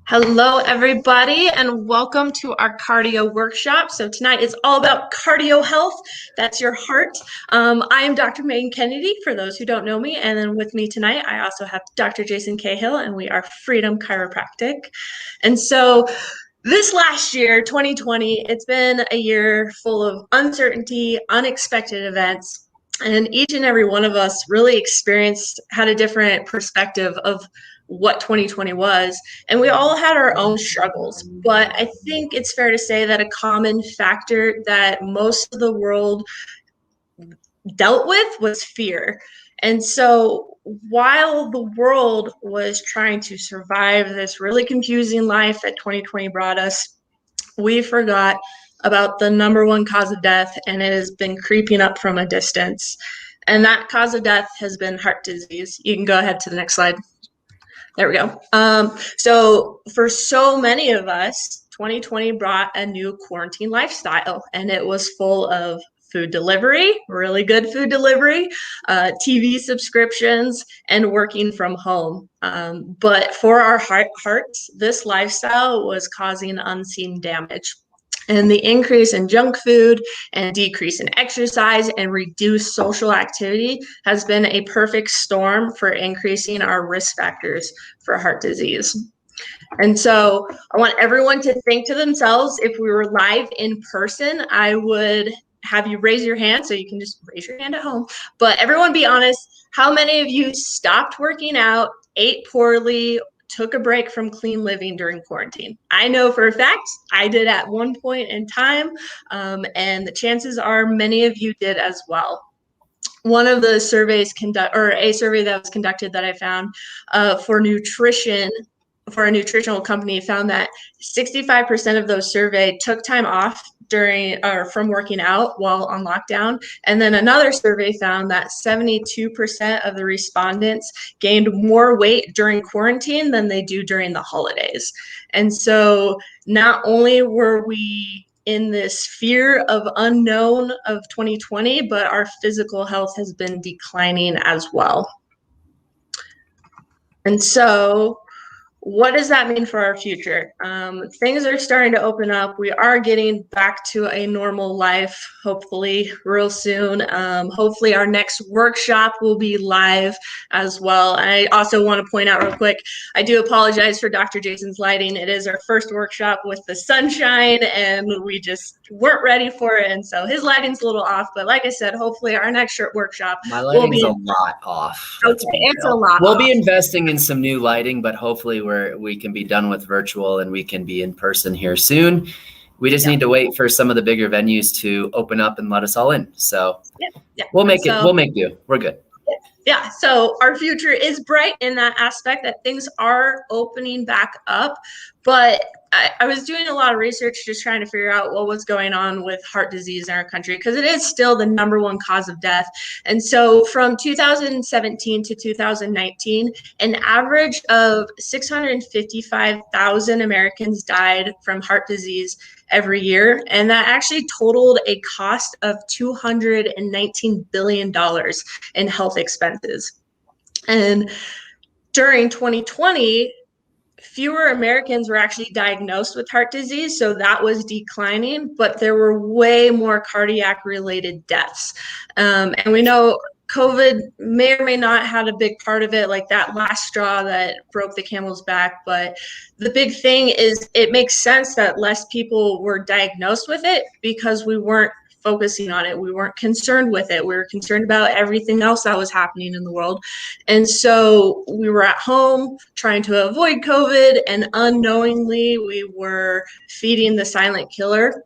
Hello, everybody, and welcome to our cardio workshop. So tonight is all about cardio health. That's your heart. I am Dr. Megan Kennedy, for those who don't know me. And then with me tonight, I also have Dr. Jason Cahill, and we are Freedom Chiropractic. And so this last year, 2020, it's been a year full of uncertainty, unexpected events, and each and every one of us really had a different perspective of what 2020 was. And we all had our own struggles. But I think it's fair to say that a common factor that most of the world dealt with was fear. And so while the world was trying to survive this really confusing life that 2020 brought us, we forgot about the number one cause of death, and it has been creeping up from a distance. And that cause of death has been heart disease. You can go ahead to the next slide. There we go. So for so many of us, 2020 brought a new quarantine lifestyle, and it was full of food delivery, really good food delivery, TV subscriptions, and working from home. But for our hearts, this lifestyle was causing unseen damage. And the increase in junk food and decrease in exercise and reduced social activity has been a perfect storm for increasing our risk factors for heart disease. And so I want everyone to think to themselves, if we were live in person, I would have you raise your hand, so you can just raise your hand at home. But everyone be honest, how many of you stopped working out, ate poorly, took a break from clean living during quarantine? I know for a fact I did at one point in time, and the chances are many of you did as well. One of the surveys a survey that was conducted that I found for a nutritional company found that 65% of those surveyed took time off from working out while on lockdown. And then another survey found that 72% of the respondents gained more weight during quarantine than they do during the holidays. And so not only were we in this fear of unknown of 2020, but our physical health has been declining as well. And so what does that mean for our future? Things are starting to open up. We are getting back to a normal life, hopefully real soon. Hopefully our next workshop will be live as well. And I also want to point out real quick, I do apologize for Dr. Jason's lighting. It is our first workshop with the sunshine, and we just weren't ready for it. And so his lighting's a little off, but like I said, hopefully our next workshop My lighting's a lot off. Okay, it's a lot We'll off. be investing in some new lighting, but hopefully we can be done with virtual and we can be in person here soon. We just need to wait for some of the bigger venues to open up and let us all in. So we'll make do. We're good. Yeah, so our future is bright in that aspect that things are opening back up. But I was doing a lot of research just trying to figure out what was going on with heart disease in our country, because it is still the number one cause of death. And so from 2017 to 2019, an average of 655,000 Americans died from heart disease every year. And that actually totaled a cost of $219 billion in health expenses. And during 2020, fewer Americans were actually diagnosed with heart disease, so that was declining, but there were way more cardiac related deaths. And we know COVID may or may not have a big part of it, like that last straw that broke the camel's back. But the big thing is it makes sense that less people were diagnosed with it because we weren't focusing on it. We weren't concerned with it. We were concerned about everything else that was happening in the world. And so we were at home trying to avoid COVID, and unknowingly we were feeding the silent killer.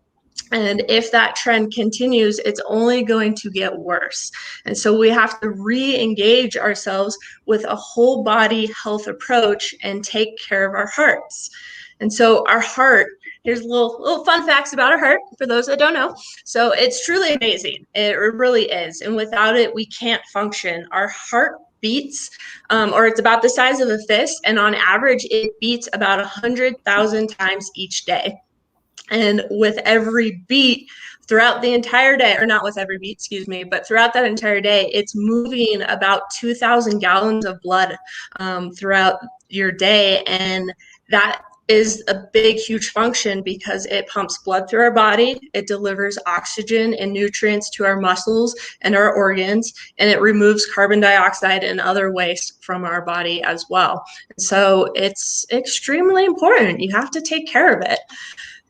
And if that trend continues, it's only going to get worse. And so we have to re-engage ourselves with a whole body health approach and take care of our hearts. And so our heart, here's little fun facts about our heart for those that don't know. So it's truly amazing. It really is. And without it, we can't function. Our heart beats, or it's about the size of a fist. And on average, it beats about 100,000 times each day. And with every beat throughout the entire day, or not with every beat, excuse me, but throughout that entire day, it's moving about 2,000 gallons of blood throughout your day. And that is a big, huge function because it pumps blood through our body, it delivers oxygen and nutrients to our muscles and our organs, and it removes carbon dioxide and other waste from our body as well. So it's extremely important. You have to take care of it.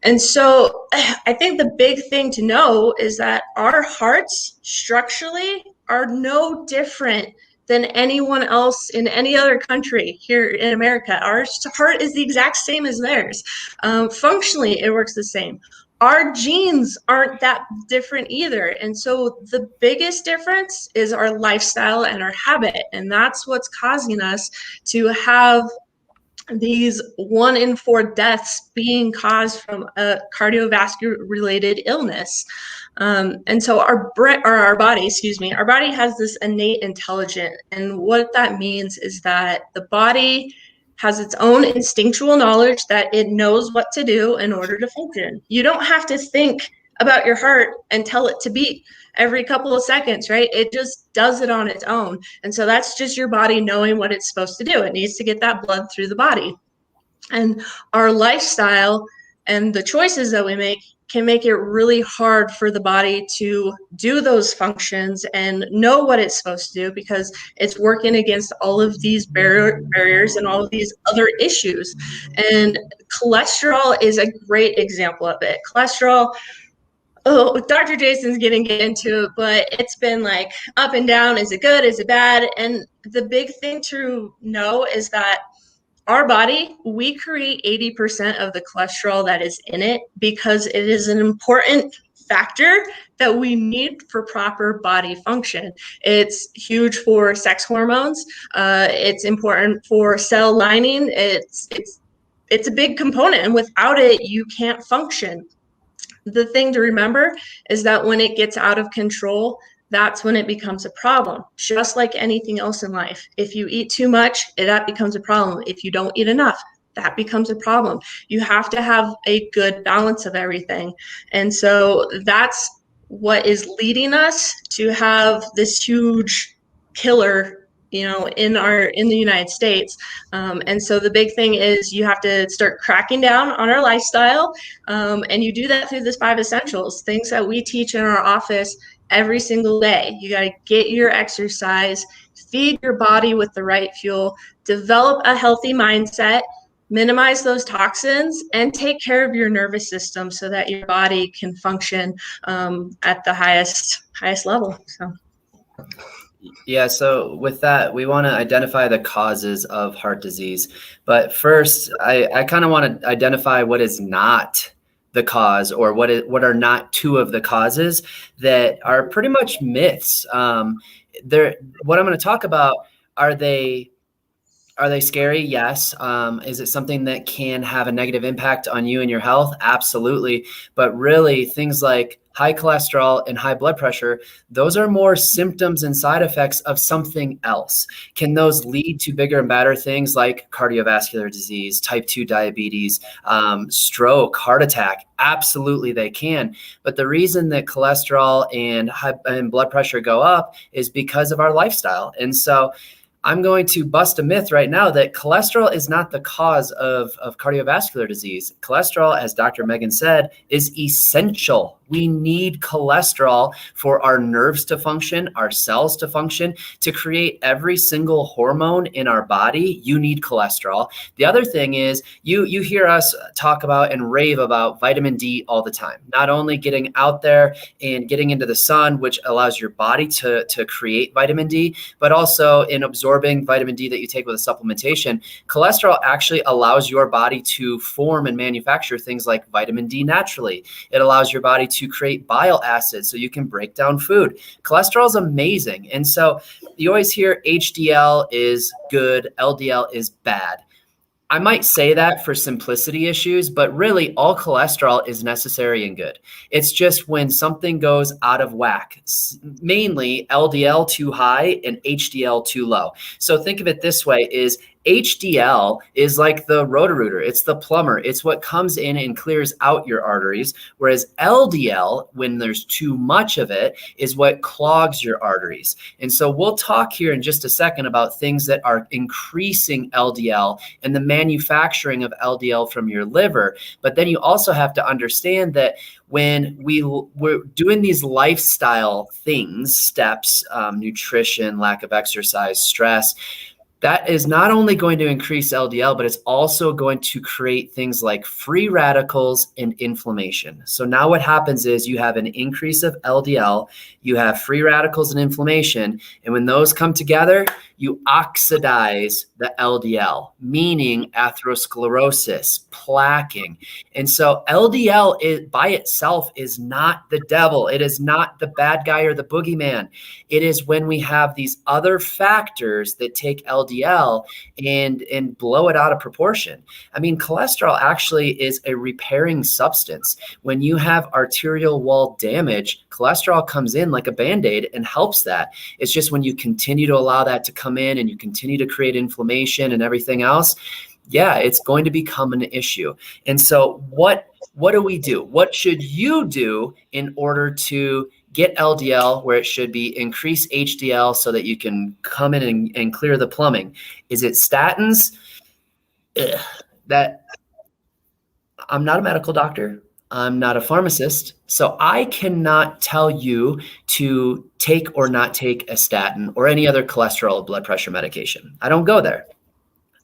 And so I think the big thing to know is that our hearts structurally are no different than anyone else in any other country here in America. Our heart is the exact same as theirs. Functionally, it works the same. Our genes aren't that different either. And so the biggest difference is our lifestyle and our habit. And that's what's causing us to have these 1 in 4 deaths being caused from a cardiovascular related illness. And so our body, our body has this innate intelligence. And what that means is that the body has its own instinctual knowledge that it knows what to do in order to function. You don't have to think about your heart and tell it to beat every couple of seconds, right? It just does it on its own. And so that's just your body knowing what it's supposed to do. It needs to get that blood through the body. And our lifestyle and the choices that we make can make it really hard for the body to do those functions and know what it's supposed to do because it's working against all of these barriers and all of these other issues. And cholesterol is a great example of it. Cholesterol, Dr. Jason's getting into it, but it's been like up and down. Is it good? Is it bad? And the big thing to know is that our body, we create 80% of the cholesterol that is in it because it is an important factor that we need for proper body function. It's huge for sex hormones. It's important for cell lining. It's a big component, and without it, you can't function. The thing to remember is that when it gets out of control, that's when it becomes a problem, just like anything else in life. If you eat too much, that becomes a problem. If you don't eat enough, that becomes a problem. You have to have a good balance of everything. And so that's what is leading us to have this huge killer, in the United States. And so the big thing is you have to start cracking down on our lifestyle. And you do that through the 5 essentials, things that we teach in our office every single day. You got to get your exercise, feed your body with the right fuel, develop a healthy mindset, minimize those toxins, and take care of your nervous system so that your body can function at the highest level. So. Yeah, so with that, we want to identify the causes of heart disease. But first, I kind of want to identify what is not the cause, or what are not 2 of the causes that are pretty much myths. What I'm going to talk about, are they scary? Yes. Is it something that can have a negative impact on you and your health? Absolutely. But really, things like high cholesterol and high blood pressure, those are more symptoms and side effects of something else. Can those lead to bigger and badder things like cardiovascular disease, type 2 diabetes, stroke, heart attack? Absolutely, they can. But the reason that cholesterol and blood pressure go up is because of our lifestyle. And so I'm going to bust a myth right now that cholesterol is not the cause of cardiovascular disease. Cholesterol, as Dr. Megan said, is essential. We need cholesterol for our nerves to function, our cells to function, to create every single hormone in our body. You need cholesterol. The other thing is you hear us talk about and rave about vitamin D all the time. Not only getting out there and getting into the sun, which allows your body to create vitamin D, but also in absorbing vitamin D that you take with a supplementation. Cholesterol actually allows your body to form and manufacture things like vitamin D naturally. It allows your body to create bile acids so you can break down food. Cholesterol is amazing. And so you always hear HDL is good, LDL is bad. I might say that for simplicity issues, but really all cholesterol is necessary and good. It's just when something goes out of whack, mainly LDL too high and HDL too low. So think of it this way, is HDL is like the Roto-Rooter. It's the plumber. It's what comes in and clears out your arteries. Whereas LDL, when there's too much of it, is what clogs your arteries. And so we'll talk here in just a second about things that are increasing LDL and the manufacturing of LDL from your liver. But then you also have to understand that when we're doing these lifestyle things, steps, nutrition, lack of exercise, stress, that is not only going to increase LDL, but it's also going to create things like free radicals and inflammation. So now what happens is you have an increase of LDL, you have free radicals and inflammation, and when those come together, you oxidize the LDL, meaning atherosclerosis, plaquing. And so LDL by itself is not the devil. It is not the bad guy or the boogeyman. It is when we have these other factors that take LDL and blow it out of proportion. I mean, cholesterol actually is a repairing substance. When you have arterial wall damage, cholesterol comes in like a Band-Aid and helps that. It's just when you continue to allow that to come in and you continue to create inflammation and everything else, yeah, it's going to become an issue. And so what do we do? What should you do in order to get LDL where it should be, increase HDL so that you can come in and clear the plumbing? Is it statins? That I'm not a medical doctor. I'm not a pharmacist, so I cannot tell you to take or not take a statin or any other cholesterol or blood pressure medication. I don't go there.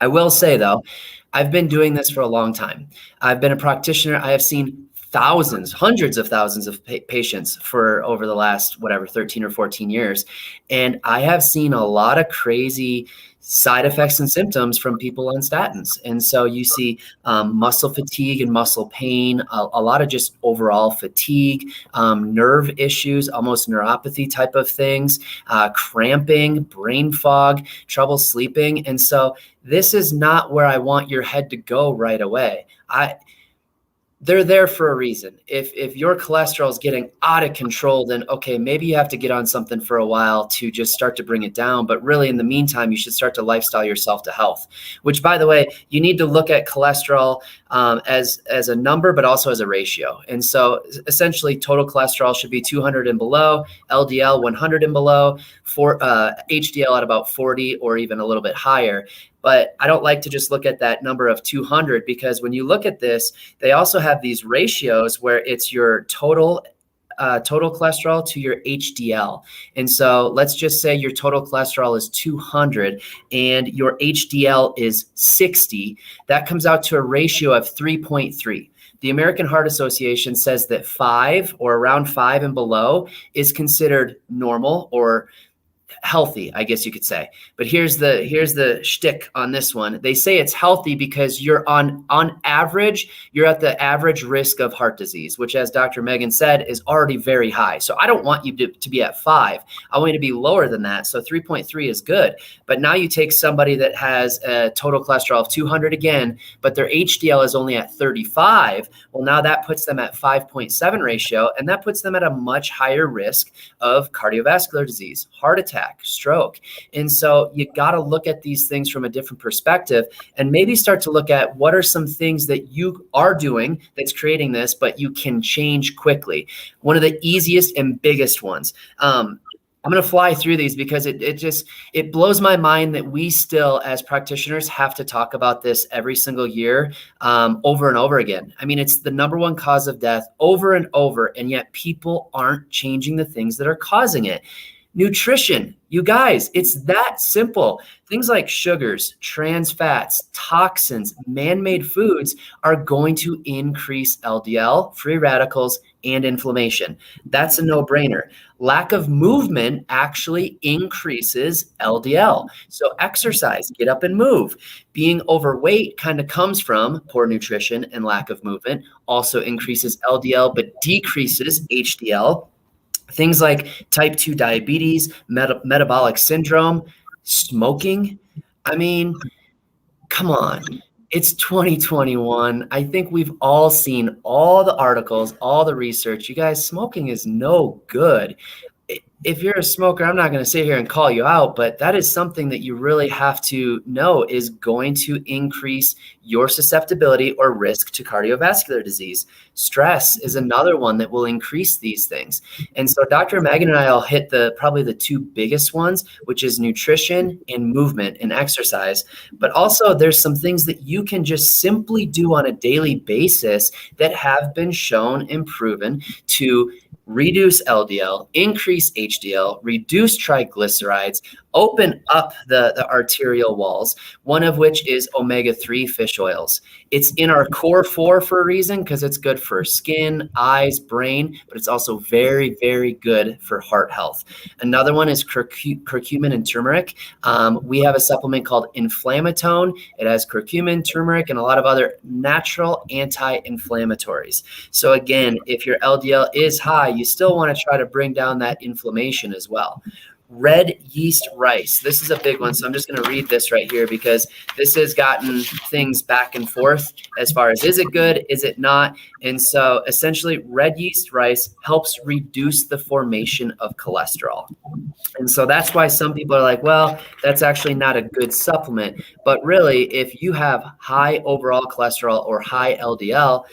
I will say, though, I've been doing this for a long time. I've been a practitioner. I have seen thousands, hundreds of thousands of patients for over the last, 13 or 14 years. And I have seen a lot of crazy side effects and symptoms from people on statins. And so you see muscle fatigue and muscle pain, a lot of just overall fatigue, nerve issues, almost neuropathy type of things, cramping, brain fog, trouble sleeping. And so this is not where I want your head to go right away. They're there for a reason. If your cholesterol is getting out of control, then okay, maybe you have to get on something for a while to just start to bring it down. But really, in the meantime, you should start to lifestyle yourself to health, which, by the way, you need to look at cholesterol as a number, but also as a ratio. And so essentially, total cholesterol should be 200 and below, LDL 100 and below, HDL at about 40 or even a little bit higher. But I don't like to just look at that number of 200, because when you look at this, they also have these ratios where it's your total cholesterol to your HDL. And so let's just say your total cholesterol is 200 and your HDL is 60. That comes out to a ratio of 3.3. The American Heart Association says that 5 or around 5 and below is considered normal or healthy, I guess you could say. But here's the shtick on this one. They say it's healthy because you're on average, you're at the average risk of heart disease, which, as Dr. Megan said, is already very high. So I don't want you to be at 5. I want you to be lower than that. So 3.3 is good. But now you take somebody that has a total cholesterol of 200 again, but their HDL is only at 35. Well, now that puts them at 5.7 ratio, and that puts them at a much higher risk of cardiovascular disease, heart attack, stroke. And so you got to look at these things from a different perspective and maybe start to look at what are some things that you are doing that's creating this, but you can change quickly. One of the easiest and biggest ones. I'm going to fly through these because it blows my mind that we still, as practitioners, have to talk about this every single year, over and over again. I mean, it's the number one cause of death over and over, and yet people aren't changing the things that are causing it. Nutrition, you guys, it's that simple. Things like sugars, trans fats, toxins, man-made foods are going to increase LDL, free radicals, and inflammation. That's a no-brainer. Lack of movement actually increases LDL. So exercise, get up and move. Being overweight kind of comes from poor nutrition and lack of movement, also increases LDL, but decreases HDL. Things like type 2 diabetes, metabolic syndrome, smoking. I mean, come on. It's 2021. I think we've all seen all the articles, all the research. You guys, smoking is no good. if you're a smoker, I'm not going to sit here and call you out, but that is something that you really have to know is going to increase your susceptibility or risk to cardiovascular disease. Stress is another one that will increase these things. And so Dr. Megan and I will hit probably the two biggest ones, which is nutrition and movement and exercise. But also there's some things that you can just simply do on a daily basis that have been shown and proven to reduce LDL, increase HDL, reduce triglycerides, open up the arterial walls, one of which is omega-3 fish oils. It's in our core 4 for a reason, because it's good for skin, eyes, brain, but it's also very, very good for heart health. Another one is curcumin and turmeric. We have a supplement called Inflammatone. It has curcumin, turmeric, and a lot of other natural anti-inflammatories. So again, if your LDL is high, you still want to try to bring down that inflammation as well. Red yeast rice. This is a big one. So I'm just going to read this right here because this has gotten things back and forth as far as, is it good? Is it not? And so essentially red yeast rice helps reduce the formation of cholesterol. And so that's why some people are like, well, that's actually not a good supplement. But really, if you have high overall cholesterol or high LDL,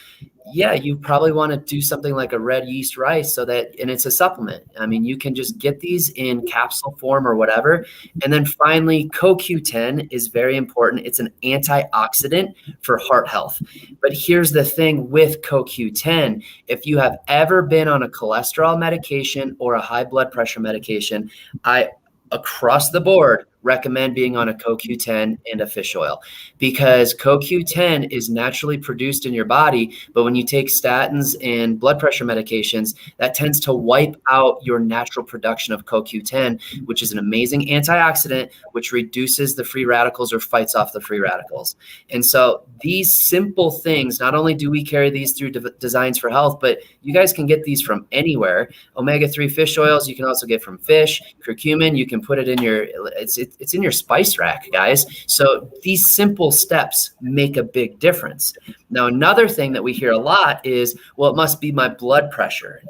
yeah, you probably want to do something like a red yeast rice and it's a supplement. I mean, you can just get these in capsule form or whatever. And then finally, CoQ10 is very important. It's an antioxidant for heart health. But here's the thing with CoQ10, if you have ever been on a cholesterol medication or a high blood pressure medication, I across the board recommend being on a CoQ10 and a fish oil, because CoQ10 is naturally produced in your body. But when you take statins and blood pressure medications, that tends to wipe out your natural production of CoQ10, which is an amazing antioxidant, which reduces the free radicals or fights off the free radicals. And so these simple things, not only do we carry these through Designs for Health, but you guys can get these from anywhere. Omega-3 fish oils, you can also get from fish. Curcumin, you can put it in it's in your spice rack, guys. So these simple steps make a big difference. Now, another thing that we hear a lot is, well, it must be my blood pressure.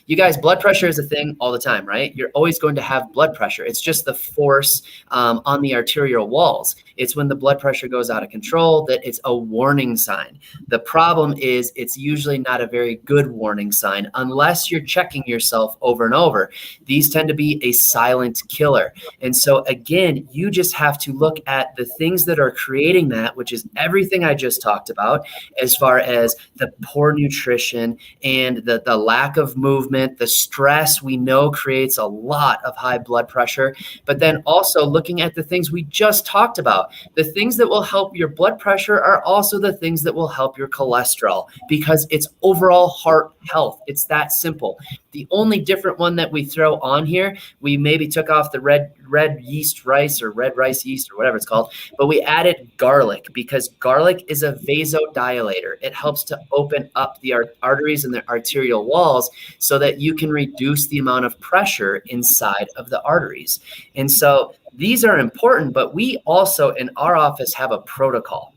You guys, blood pressure is a thing all the time, right? You're always going to have blood pressure. It's just the force on the arterial walls. It's when the blood pressure goes out of control that it's a warning sign. The problem is it's usually not a very good warning sign unless you're checking yourself over and over. These tend to be a silent killer. And so again, you just have to look at the things that are creating that, which is everything I just talked about, as far as the poor nutrition and the lack of movement, the stress we know creates a lot of high blood pressure, but then also looking at the things we just talked about. The things that will help your blood pressure are also the things that will help your cholesterol, because it's overall heart health. It's that simple. The only different one that we throw on here, we maybe took off the red yeast rice or red rice yeast or whatever it's called, but we added garlic, because garlic is a vasodilator. It helps to open up the arteries and the arterial walls so that you can reduce the amount of pressure inside of the arteries. And so these are important, but we also in our office have a protocol,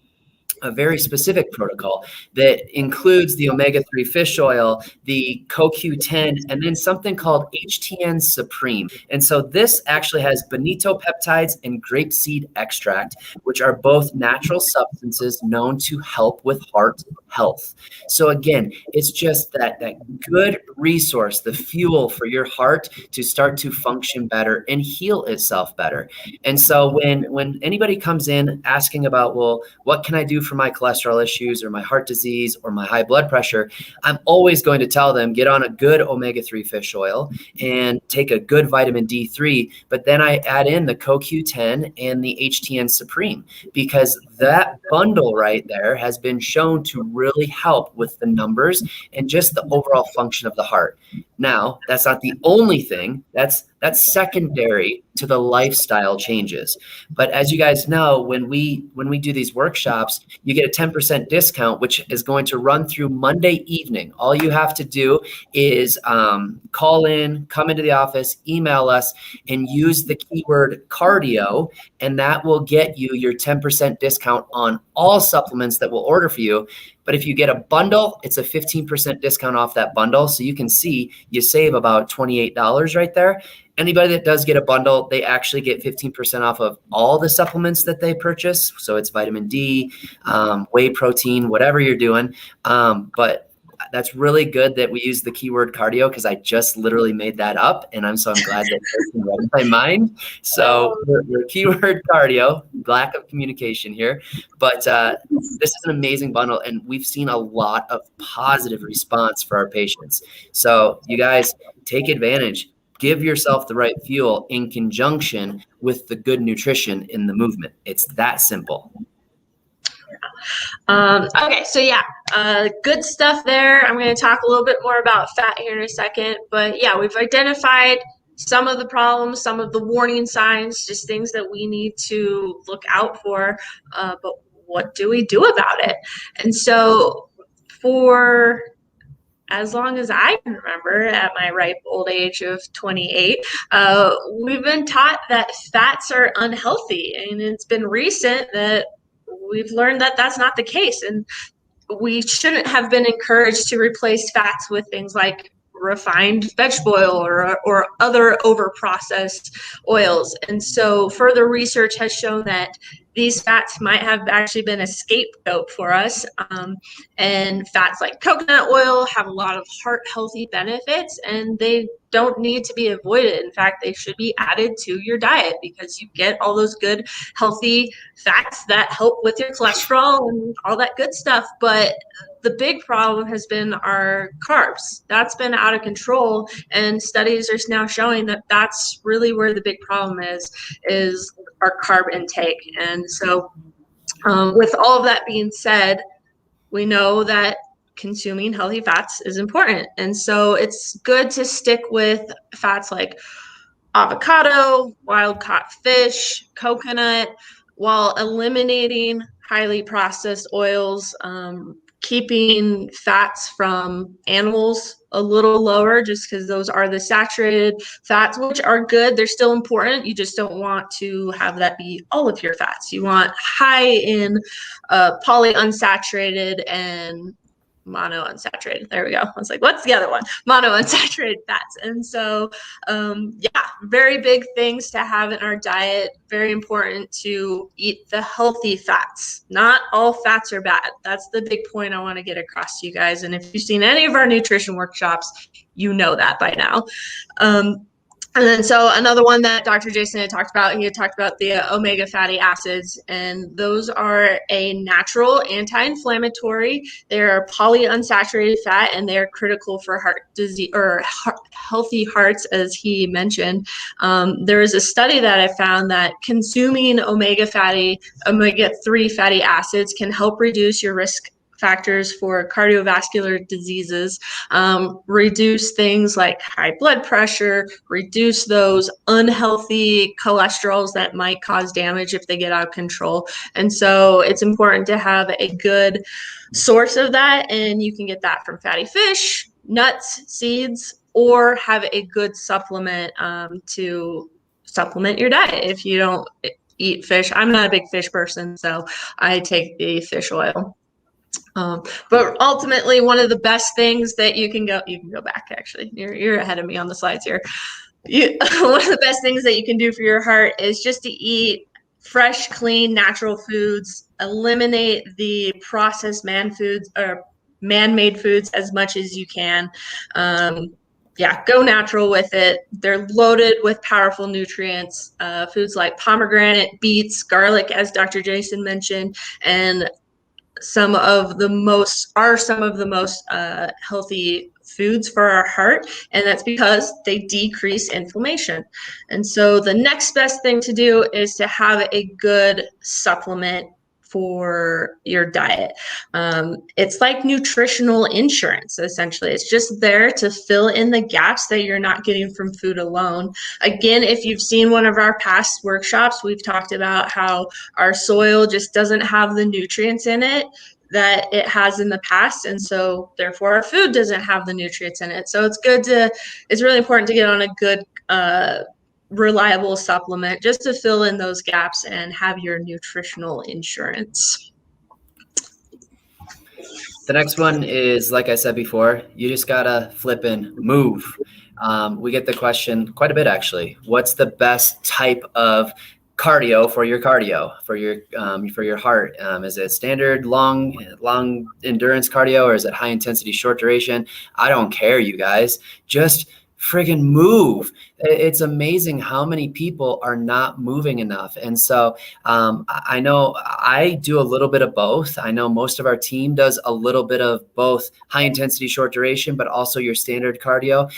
a very specific protocol that includes the omega-3 fish oil, the CoQ10, and then something called HTN Supreme. And so this actually has bonito peptides and grapeseed extract, which are both natural substances known to help with heart health. So again, it's just that good resource, the fuel for your heart to start to function better and heal itself better. And so when anybody comes in asking about, well, what can I do for my cholesterol issues or my heart disease or my high blood pressure, I'm always going to tell them, get on a good omega-3 fish oil and take a good vitamin D3. But then I add in the CoQ10 and the HTN Supreme, because that bundle right there has been shown to really help with the numbers and just the overall function of the heart. Now, that's not the only thing. That's secondary to the lifestyle changes. But as you guys know, when we do these workshops, you get a 10% discount, which is going to run through Monday evening. All you have to do is call in, come into the office, email us, and use the keyword cardio, and that will get you your 10% discount discount on all supplements that we'll order for you. But if you get a bundle, it's a 15% discount off that bundle. So you can see you save about $28 right there. Anybody that does get a bundle, they actually get 15% off of all the supplements that they purchase. So it's vitamin D, whey protein, whatever you're doing. But that's really good that we use the keyword cardio, because I just literally made that up, and I'm glad that person read my mind. So we're keyword cardio, lack of communication here, but this is an amazing bundle, and we've seen a lot of positive response for our patients. So you guys take advantage. Give yourself the right fuel in conjunction with the good nutrition in the movement. It's that simple. Okay, so yeah, good stuff there. I'm going to talk a little bit more about fat here in a second, but yeah, we've identified some of the problems, some of the warning signs, just things that we need to look out for, but what do we do about it? And so for as long as I can remember, at my ripe old age of 28, we've been taught that fats are unhealthy, and it's been recent that we've learned that that's not the case, and we shouldn't have been encouraged to replace fats with things like refined vegetable oil or other over-processed oils. And so further research has shown that these fats might have actually been a scapegoat for us. And fats like coconut oil have a lot of heart healthy benefits, and they don't need to be avoided. In fact, they should be added to your diet, because you get all those good healthy fats that help with your cholesterol and all that good stuff. But the big problem has been our carbs. That's been out of control, and studies are now showing that that's really where the big problem is our carb intake. And so with all of that being said, we know that consuming healthy fats is important. And so it's good to stick with fats like avocado, wild-caught fish, coconut, while eliminating highly processed oils, keeping fats from animals a little lower, just because those are the saturated fats, which are good. They're still important. You just don't want to have that be all of your fats. You want high in polyunsaturated and monounsaturated. There we go. I was like, what's the other one? Monounsaturated fats. And so, yeah, very big things to have in our diet. Very important to eat the healthy fats. Not all fats are bad. That's the big point I want to get across to you guys. And if you've seen any of our nutrition workshops, you know that by now. And then so another one that Dr. Jason had talked about, he had talked about the omega fatty acids, and those are a natural anti-inflammatory. They're polyunsaturated fat, and they're critical for heart disease or healthy hearts, as he mentioned. There is a study that I found that consuming omega-3 fatty acids can help reduce your risk factors for cardiovascular diseases, reduce things like high blood pressure, reduce those unhealthy cholesterols that might cause damage if they get out of control. And so it's important to have a good source of that, and you can get that from fatty fish, nuts, seeds, or have a good supplement to supplement your diet if you don't eat fish. I'm not a big fish person, so I take the fish oil. But ultimately, one of the best things that you can go back, actually, you're ahead of me on the slides here. One of the best things that you can do for your heart is just to eat fresh, clean, natural foods, eliminate the processed man-made foods as much as you can. Yeah, go natural with it. They're loaded with powerful nutrients, foods like pomegranate, beets, garlic, as Dr. Jason mentioned, and some of the most healthy foods for our heart, and that's because they decrease inflammation. And so the next best thing to do is to have a good supplement for your diet. It's like nutritional insurance, essentially. It's just there to fill in the gaps that you're not getting from food alone. Again, if you've seen one of our past workshops, we've talked about how our soil just doesn't have the nutrients in it that it has in the past, and so therefore our food doesn't have the nutrients in it. So it's really important to get on a good reliable supplement just to fill in those gaps and have your nutritional insurance. The next one is, like I said before, you just gotta flip and move. We get the question quite a bit, actually. What's the best type of cardio for your heart? Is it standard long endurance cardio, or is it high intensity short duration? I don't care, you guys. Just friggin' move. It's amazing how many people are not moving enough. And so I know I do a little bit of both. I know most of our team does a little bit of both high intensity short duration, but also your standard cardio,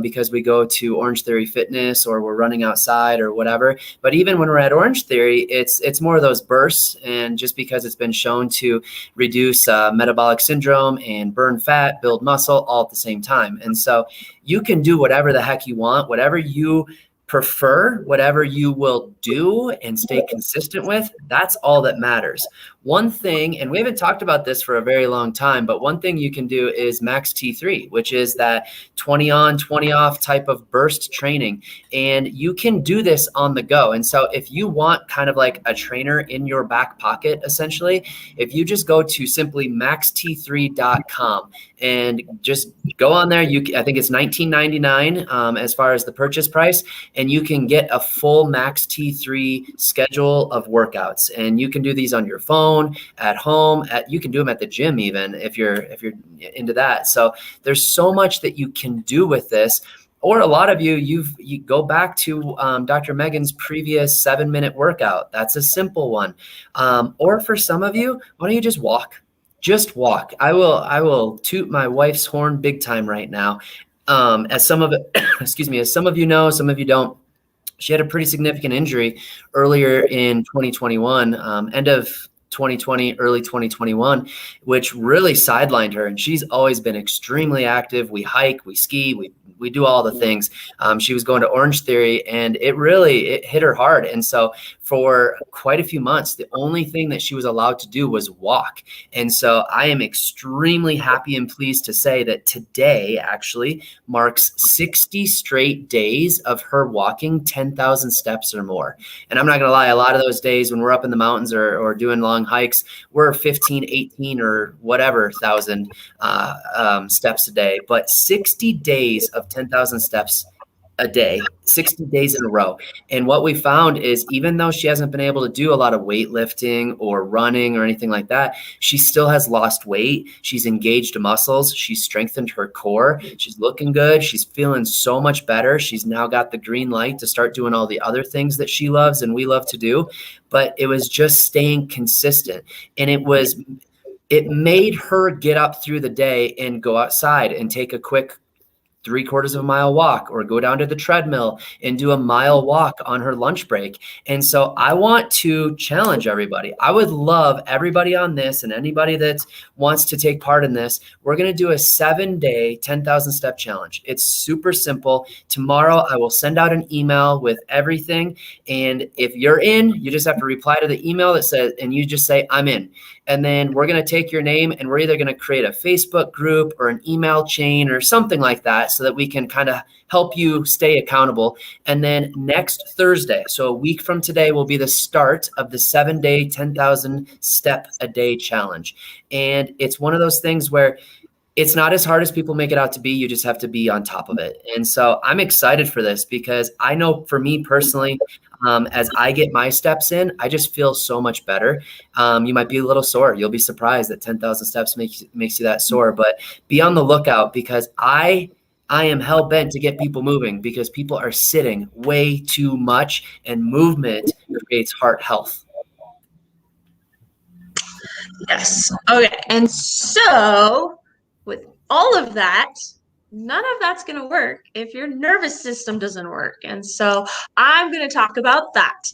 because we go to Orange Theory Fitness or we're running outside or whatever. But even when we're at Orange Theory, it's more of those bursts. And just because it's been shown to reduce metabolic syndrome and burn fat, build muscle all at the same time. And so you can do whatever the heck you want, whatever you prefer, whatever you will do and stay consistent with. That's all that matters. One thing, and we haven't talked about this for a very long time, but one thing you can do is max T3, which is that 20 on, 20 off type of burst training. And you can do this on the go. And so if you want kind of like a trainer in your back pocket, essentially, if you just go to simply maxt3.com and just go on there, I think it's $19.99 as far as the purchase price, and you can get a full max T3 schedule of workouts. And you can do these on your phone, at home, you can do them at the gym even if you're into that. So there's so much that you can do with this. Or a lot of you go back to Dr. Megan's previous 7-minute workout. That's a simple one. Or for some of you, why don't you just walk? Just walk. I will toot my wife's horn big time right now. As some of you know, some of you don't. She had a pretty significant injury earlier in 2021, end of 2020, early 2021, which really sidelined her. And she's always been extremely active. We hike, we ski, we do all the things. She was going to Orange Theory, and it hit her hard. And so for quite a few months, the only thing that she was allowed to do was walk. And so I am extremely happy and pleased to say that today actually marks 60 straight days of her walking 10,000 steps or more. And I'm not going to lie, a lot of those days when we're up in the mountains or doing long hikes, we're 15, 18 or whatever thousand steps a day. But 60 days of 10,000 steps a day, 60 days in a row. And what we found is, even though she hasn't been able to do a lot of weightlifting or running or anything like that, she still has lost weight. She's engaged muscles. She's strengthened her core. She's looking good. She's feeling so much better. She's now got the green light to start doing all the other things that she loves and we love to do. But it was just staying consistent. And it made her get up through the day and go outside and take a quick 3/4 of a mile walk, or go down to the treadmill and do a mile walk on her lunch break. And so I want to challenge everybody. I would love everybody on this, and anybody that wants to take part in this. We're going to do a 7-day 10,000 step challenge. It's super simple. Tomorrow I will send out an email with everything. And if you're in, you just have to reply to the email that says, and you just say, I'm in. And then we're going to take your name, and we're either going to create a Facebook group or an email chain or something like that, so that we can kind of help you stay accountable. And then next Thursday, so a week from today, will be the start of the 7-day 10,000 step a day challenge. And it's one of those things where it's not as hard as people make it out to be. You just have to be on top of it. And so I'm excited for this, because I know for me personally, as I get my steps in, I just feel so much better. You might be a little sore. You'll be surprised that 10,000 steps makes you that sore, but be on the lookout, because I am hell bent to get people moving, because people are sitting way too much, and movement creates heart health. Yes. Okay. And so with all of that, none of that's going to work if your nervous system doesn't work. And so I'm going to talk about that.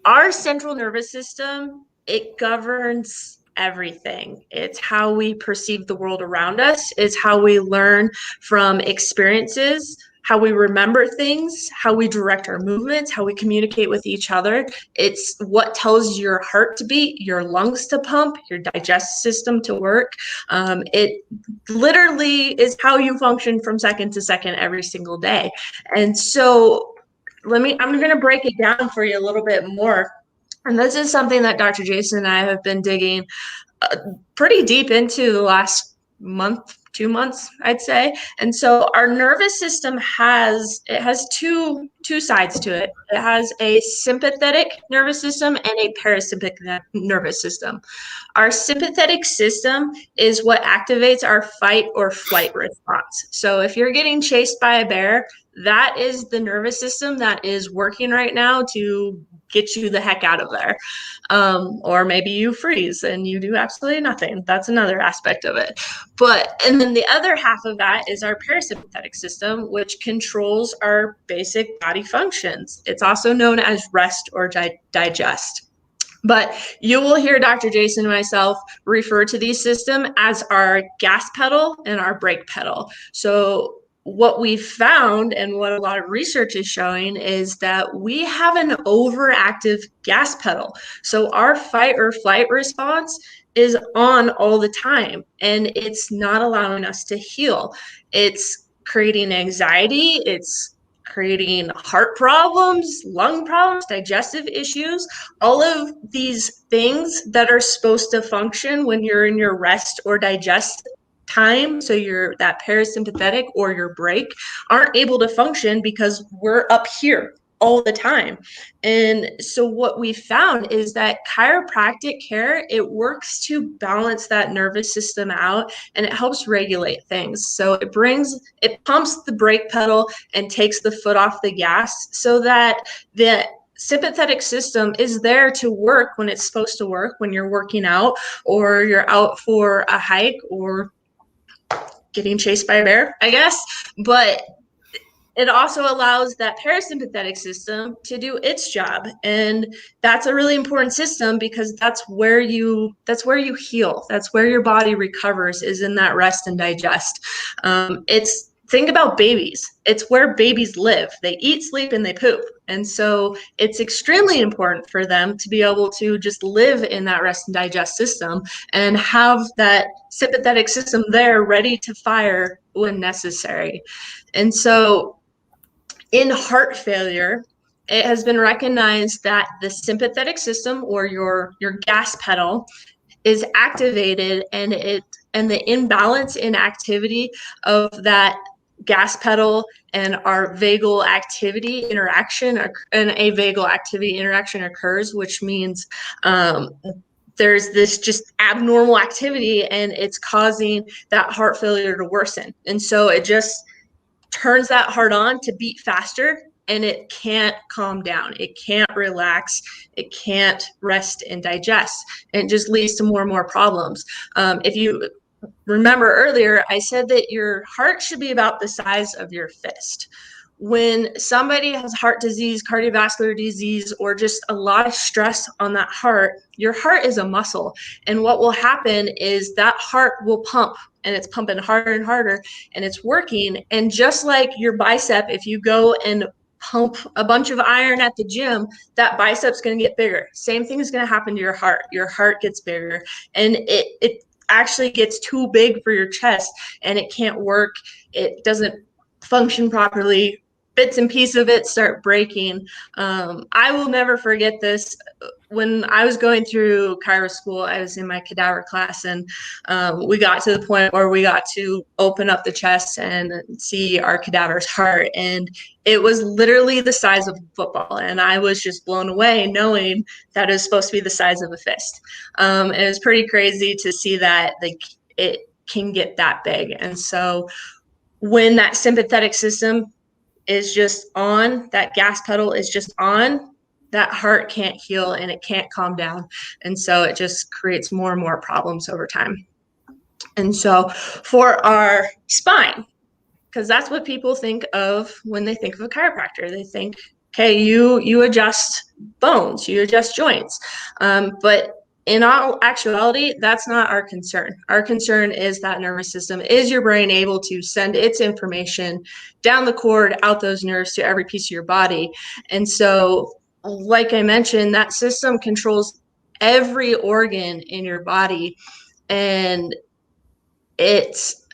Our central nervous system, it governs everything. It's how we perceive the world around us. It's how we learn from experiences, how we remember things, how we direct our movements, how we communicate with each other. It's what tells your heart to beat, your lungs to pump, your digestive system to work. It literally is how you function from second to second every single day. And so I'm going to break it down for you a little bit more. And this is something that Dr. Jason and I have been digging pretty deep into the last month, 2 months, I'd say. And so our nervous system has two sides to it. It has a sympathetic nervous system and a parasympathetic nervous system. Our sympathetic system is what activates our fight or flight response. So if you're getting chased by a bear, that is the nervous system that is working right now to get you the heck out of there. Or maybe you freeze and you do absolutely nothing. That's another aspect of it. And then the other half of that is our parasympathetic system, which controls our basic body functions. It's also known as rest or digest. But you will hear Dr. Jason and myself refer to these systems as our gas pedal and our brake pedal. So what we found and what a lot of research is showing is that we have an overactive gas pedal. So our fight or flight response is on all the time, and it's not allowing us to heal. It's creating anxiety. It's creating heart problems, lung problems, digestive issues, all of these things that are supposed to function when you're in your rest or digest time. So you're that parasympathetic or your brake aren't able to function because we're up here all the time. And so what we found is that chiropractic care, it works to balance that nervous system out, and it helps regulate things. So it pumps the brake pedal and takes the foot off the gas so that the sympathetic system is there to work when it's supposed to work, when you're working out or you're out for a hike or getting chased by a bear, I guess. But it also allows that parasympathetic system to do its job. And that's a really important system because that's where you heal. That's where your body recovers, is in that rest and digest. Think about babies. It's where babies live. They eat, sleep, and they poop. And so it's extremely important for them to be able to just live in that rest and digest system and have that sympathetic system there ready to fire when necessary. And so in heart failure, it has been recognized that the sympathetic system, or your gas pedal, is activated, and the imbalance in activity of that gas pedal and our vagal activity interaction, and a vagal activity interaction occurs, which means there's this just abnormal activity, and it's causing that heart failure to worsen. And so it just turns that heart on to beat faster, and it can't calm down. It can't relax. It can't rest and digest. And it just leads to more and more problems. If you remember earlier, I said that your heart should be about the size of your fist. When somebody has heart disease, cardiovascular disease, or just a lot of stress on that heart, your heart is a muscle. And what will happen is that heart will pump, and it's pumping harder and harder, and it's working. And just like your bicep, if you go and pump a bunch of iron at the gym, that bicep's going to get bigger. Same thing is going to happen to your heart. Your heart gets bigger, and it actually gets too big for your chest, and it can't work. It doesn't function properly. Bits and pieces of it start breaking. I will never forget this. When I was going through chiro school, I was in my cadaver class, and we got to the point where we got to open up the chest and see our cadaver's heart, and it was literally the size of a football. And I was just blown away knowing that it was supposed to be the size of a fist. And it was pretty crazy to see that it can get that big. And so when that sympathetic system is just on, that gas pedal is just on, that heart can't heal and it can't calm down. And so it just creates more and more problems over time. And so for our spine, because that's what people think of when they think of a chiropractor, they think, okay, you adjust bones, you adjust joints. But in all actuality, that's not our concern. Our concern is that nervous system. Is your brain able to send its information down the cord, out those nerves to every piece of your body? And so, like I mentioned, that system controls every organ in your body. And it's,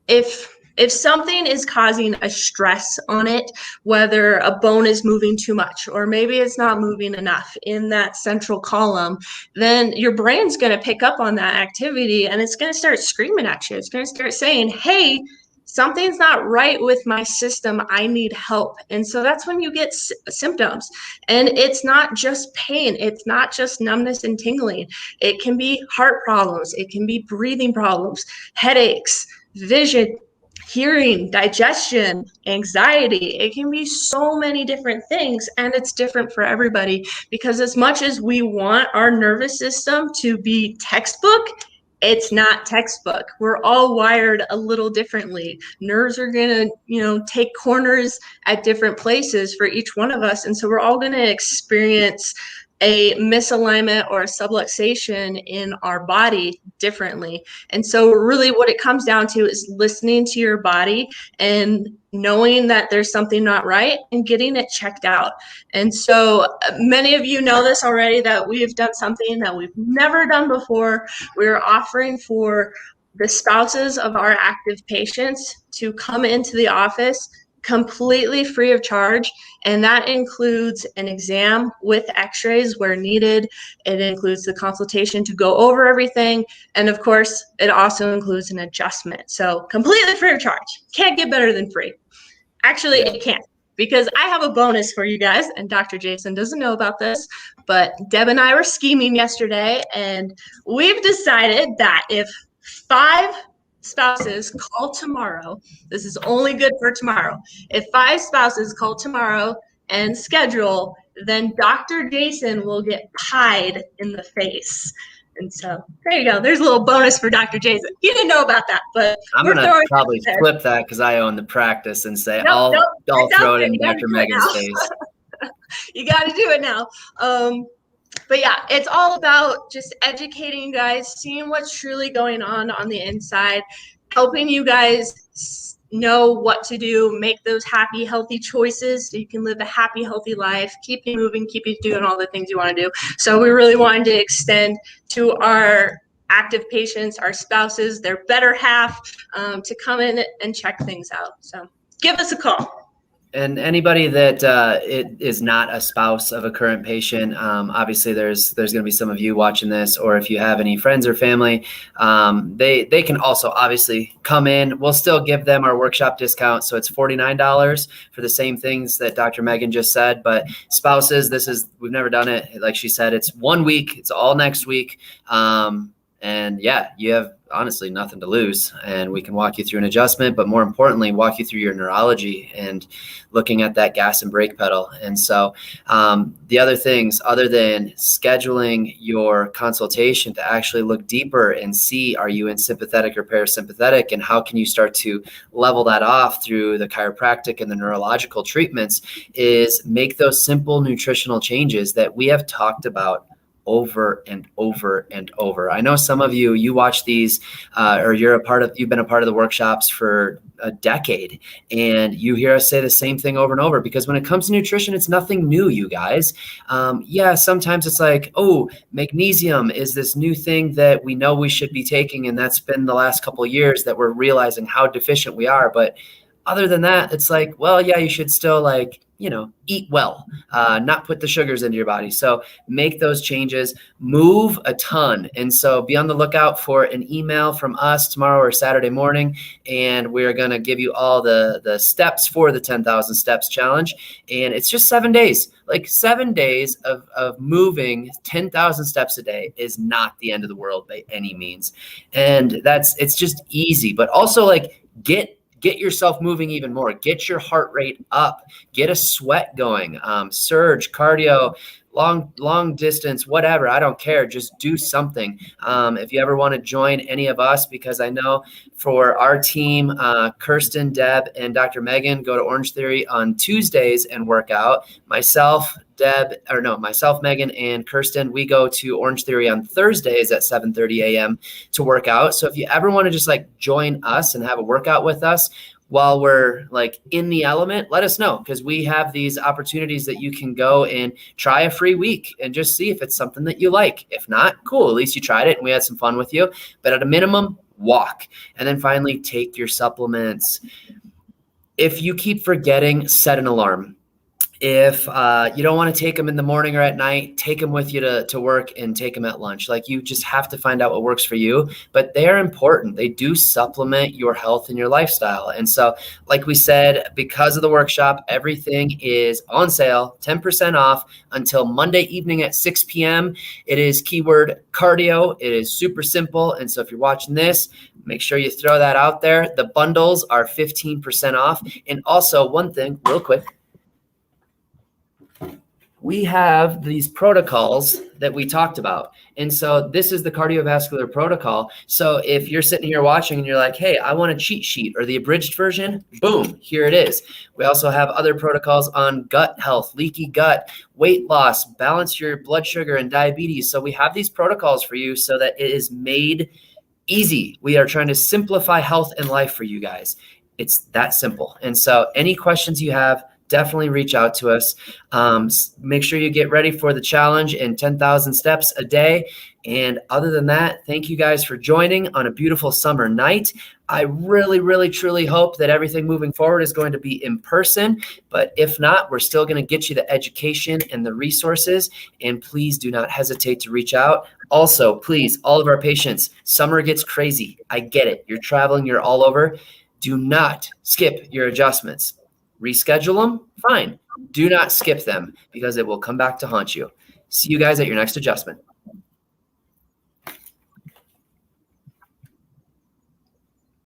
if If something is causing a stress on it, whether a bone is moving too much or maybe it's not moving enough in that central column, then your brain's going to pick up on that activity and it's going to start screaming at you. It's going to start saying, hey, something's not right with my system. I need help. And so that's when you get symptoms. And it's not just pain. It's not just numbness and tingling. It can be heart problems. It can be breathing problems, headaches, vision, hearing, digestion, anxiety. It can be so many different things, and it's different for everybody, because as much as we want our nervous system to be textbook, it's not textbook. We're all wired a little differently. Nerves are going to, take corners at different places for each one of us. And so we're all going to experience a misalignment or a subluxation in our body differently. And so really what it comes down to is listening to your body and knowing that there's something not right and getting it checked out. And so many of you know this already, that we've done something that we've never done before. We're offering for the spouses of our active patients to come into the office completely free of charge. And that includes an exam with x-rays where needed. It includes the consultation to go over everything. And of course, it also includes an adjustment. So completely free of charge. Can't get better than free. Actually, it can't, because I have a bonus for you guys, and Dr. Jason doesn't know about this, but Deb and I were scheming yesterday, and we've decided that if 5 spouses call tomorrow, this is only good for tomorrow. If 5 spouses call tomorrow and schedule, then Dr. Jason will get pied in the face. And so there you go. There's a little bonus for Dr. Jason. He didn't know about that, but I'm going to probably flip that because I own the practice and say, I'll throw it in Dr. Megan's face. You got to do it now. But yeah, it's all about just educating you guys, seeing what's truly going on the inside, helping you guys know what to do, make those happy, healthy choices so you can live a happy, healthy life, keep you moving, keep you doing all the things you want to do. So we really wanted to extend to our active patients, our spouses, their better half, to come in and check things out. So give us a call. And anybody that it is not a spouse of a current patient, obviously there's going to be some of you watching this, or if you have any friends or family, they can also obviously come in. We'll still give them our workshop discount, so it's $49 for the same things that Dr. Megan just said. But spouses, we've never done it. Like she said, it's 1 week. It's all next week. And yeah, you have honestly nothing to lose, and we can walk you through an adjustment, but more importantly, walk you through your neurology and looking at that gas and brake pedal. And so the other things, other than scheduling your consultation to actually look deeper and see, are you in sympathetic or parasympathetic, and how can you start to level that off through the chiropractic and the neurological treatments, is make those simple nutritional changes that we have talked about over and over and over. I know some of you watch these, or you've been a part of the workshops for a decade, and you hear us say the same thing over and over, because when it comes to nutrition, it's nothing new, you guys. Sometimes it's like, oh, magnesium is this new thing that we know we should be taking, and that's been the last couple of years that we're realizing how deficient we are. But other than that, it's like, well, yeah, you should still eat well, not put the sugars into your body. So make those changes, move a ton. And so be on the lookout for an email from us tomorrow or Saturday morning. And we're going to give you all the steps for the 10,000 steps challenge. And it's just 7 days. Like 7 days of moving 10,000 steps a day is not the end of the world by any means. And it's just easy, but also get yourself moving even more. Get your heart rate up. Get a sweat going. Surge, cardio, long distance, whatever. I don't care. Just do something. If you ever want to join any of us, because I know for our team, Kirsten, Deb, and Dr. Megan go to Orange Theory on Tuesdays and work out. Myself, Megan, and Kirsten, we go to Orange Theory on Thursdays at 7:30 a.m. to work out. So if you ever want to just join us and have a workout with us while we're in the element, let us know, because we have these opportunities that you can go and try a free week and just see if it's something that you like. If not, cool. At least you tried it and we had some fun with you. But at a minimum, walk. And then finally, take your supplements. If you keep forgetting, set an alarm. If you don't want to take them in the morning or at night, take them with you to work and take them at lunch. Like, you just have to find out what works for you, but they are important. They do supplement your health and your lifestyle. And so, like we said, because of the workshop, everything is on sale, 10% off until Monday evening at 6 p.m. It is keyword cardio. It is super simple. And so if you're watching this, make sure you throw that out there. The bundles are 15% off. And also, one thing real quick, we have these protocols that we talked about. And so this is the cardiovascular protocol. So if you're sitting here watching and you're like, hey, I want a cheat sheet or the abridged version, boom, here it is. We also have other protocols on gut health, leaky gut, weight loss, balance your blood sugar and diabetes. So we have these protocols for you so that it is made easy. We are trying to simplify health and life for you guys. It's that simple. And so any questions you have, definitely reach out to us. Make sure you get ready for the challenge in 10,000 steps a day. And other than that, thank you guys for joining on a beautiful summer night. I really, really, truly hope that everything moving forward is going to be in person. But if not, we're still going to get you the education and the resources. And please do not hesitate to reach out. Also, please, all of our patients, summer gets crazy. I get it. You're traveling, you're all over. Do not skip your adjustments. Reschedule them, fine. Do not skip them because it will come back to haunt you. See you guys at your next adjustment.